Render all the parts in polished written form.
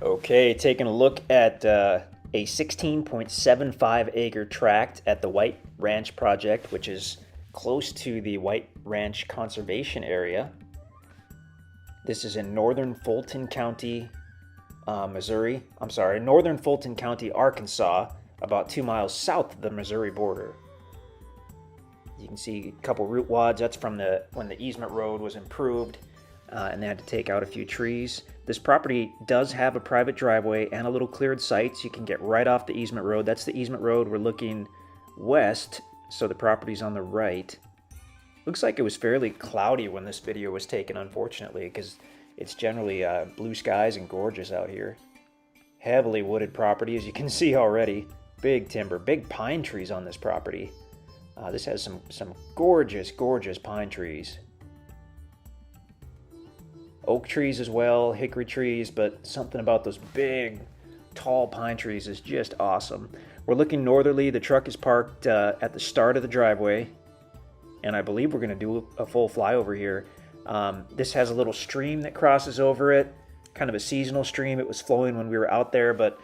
Okay, taking a look at a 16.75 acre tract at the White Ranch project, which is close to the White Ranch Conservation Area. This is in northern Fulton County, Missouri. I'm sorry, northern Fulton County, Arkansas, about 2 miles south of the Missouri border. You can see a couple root wads. That's from when the easement road was improved, and they had to take out a few trees. This property does have a private driveway and a little cleared site, so you can get right off the easement road. That's the easement road. We're looking west, so the property's on the right. Looks like it was fairly cloudy when this video was taken, unfortunately, because it's generally blue skies and gorgeous out here. Heavily wooded property, as you can see already. Big timber, big pine trees on this property. This has some gorgeous, gorgeous pine trees. Oak trees as well, hickory trees, but something about those big, tall pine trees is just awesome. We're looking northerly. The truck is parked at the start of the driveway, and I believe we're going to do a full flyover here. This has a little stream that crosses over it, kind of a seasonal stream. It was flowing when we were out there, but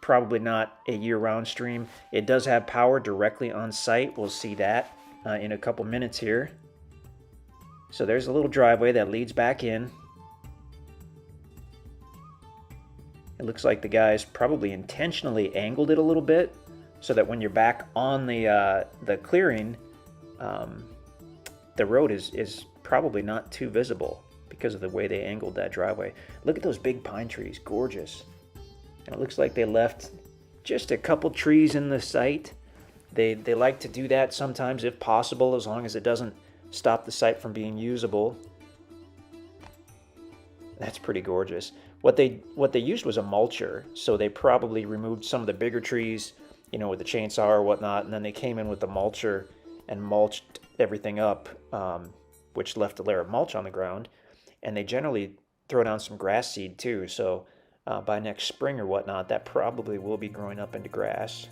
probably not a year-round stream. It does have power directly on site. We'll see that in a couple minutes here. So there's a little driveway that leads back in. It looks like the guys probably intentionally angled it a little bit so that when you're back on the clearing, the road is probably not too visible because of the way they angled that driveway. Look at those big pine trees, gorgeous. And it looks like they left just a couple trees in the site. They like to do that sometimes if possible, as long as it doesn't stop the site from being usable. That's pretty gorgeous. What they used was a mulcher, so they probably removed some of the bigger trees, you know, with the chainsaw or whatnot, and then they came in with the mulcher and mulched everything up, which left a layer of mulch on the ground. And they generally throw down some grass seed too, so by next spring or whatnot, that probably will be growing up into grass.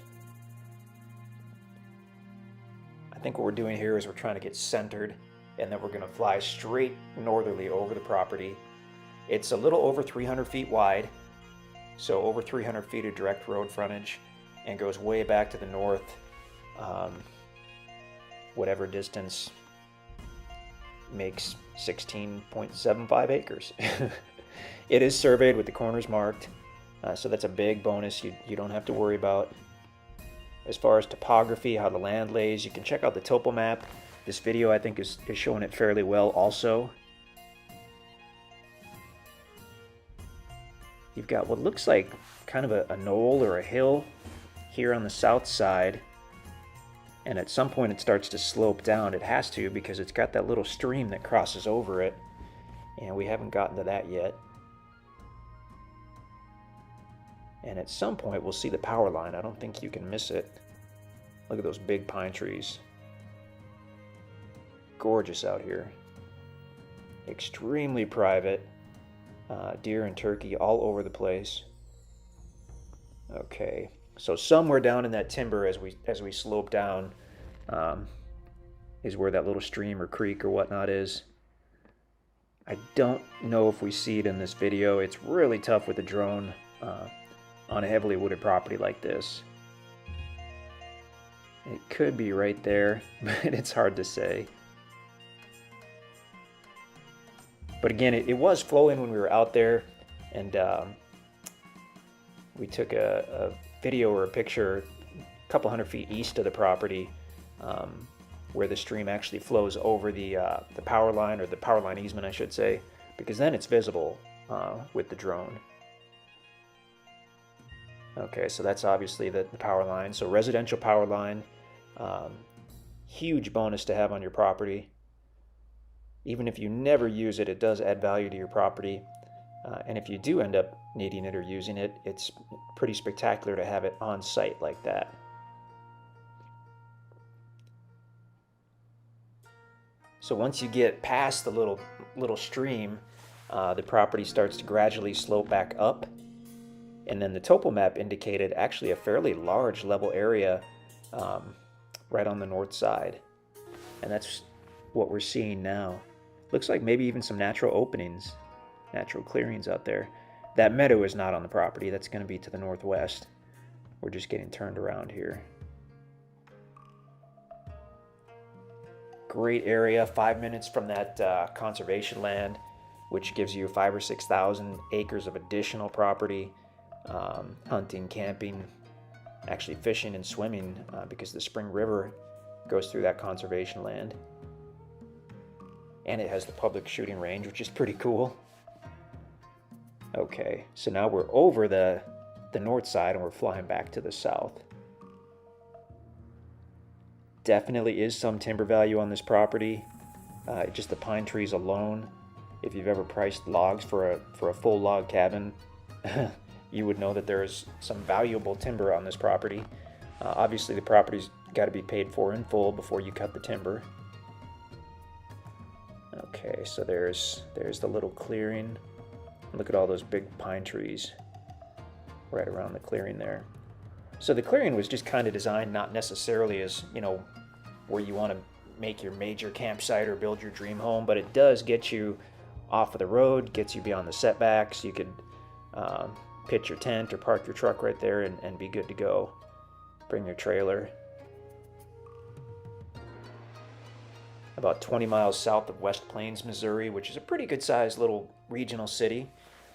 I think what we're doing here is we're trying to get centered, and then we're going to fly straight northerly over the property. It's a little over 300 feet wide, so over 300 feet of direct road frontage, and goes way back to the north, whatever distance makes 16.75 acres. It is surveyed with the corners marked, so that's a big bonus you don't have to worry about. As far as topography, how the land lays, you can check out the topo map. This video, I think, is showing it fairly well also. You've got what looks like kind of a knoll or a hill here on the south side, and at some point it starts to slope down. It has to, because it's got that little stream that crosses over it, and we haven't gotten to that yet. And at some point we'll see the power line. I don't think you can miss it. Look at those big pine trees. Gorgeous out here. Extremely private. Deer and turkey all over the place. Okay, so somewhere down in that timber as we slope down is where that little stream or creek or whatnot is. I don't know if we see it in this video. It's really tough with a drone on a heavily wooded property like this. It could be right there, but it's hard to say. But again, it was flowing when we were out there, and we took a video or a picture a couple hundred feet east of the property, where the stream actually flows over the power line, or the power line easement, I should say, because then it's visible with the drone. Okay, so that's obviously the power line. So residential power line, huge bonus to have on your property. Even if you never use it, it does add value to your property. And if you do end up needing it or using it, it's pretty spectacular to have it on site like that. So once you get past the little stream, the property starts to gradually slope back up. And then the topo map indicated actually a fairly large level area right on the north side. And that's what we're seeing now. Looks like maybe even some natural openings, natural clearings out there. That meadow is not on the property. That's going to be to the northwest. We're just getting turned around here. Great area, 5 minutes from that conservation land, which gives you 5,000 or 6,000 acres of additional property, hunting, camping, actually fishing and swimming, because the Spring River goes through that conservation land. And it has the public shooting range, which is pretty cool. Okay, so now we're over the north side and we're flying back to the south. Definitely is some timber value on this property. Just the pine trees alone. If you've ever priced logs for a full log cabin, you would know that there is some valuable timber on this property. Obviously, the property's got to be paid for in full before you cut the timber. Okay, so there's the little clearing. Look at all those big pine trees right around the clearing there. So the clearing was just kind of designed not necessarily as, you know, where you want to make your major campsite or build your dream home, but it does get you off of the road, gets you beyond the setbacks. You could pitch your tent or park your truck right there and be good to go. Bring your trailer. About 20 miles south of West Plains, Missouri, which is a pretty good sized little regional city.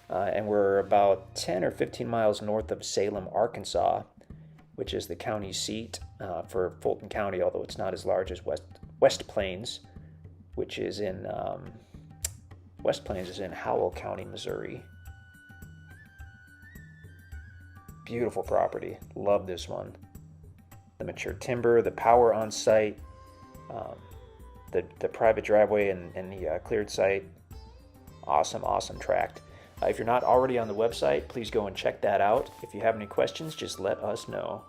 And we're about 10 or 15 miles north of Salem, Arkansas, which is the county seat for Fulton County, although it's not as large as West Plains, which is in West Plains is in Howell County, Missouri. Beautiful property. Love this one. The mature timber, the power on site, the private driveway and the cleared site. Awesome tract. If you're not already on the website, please go and check that out. If you have any questions, just let us know.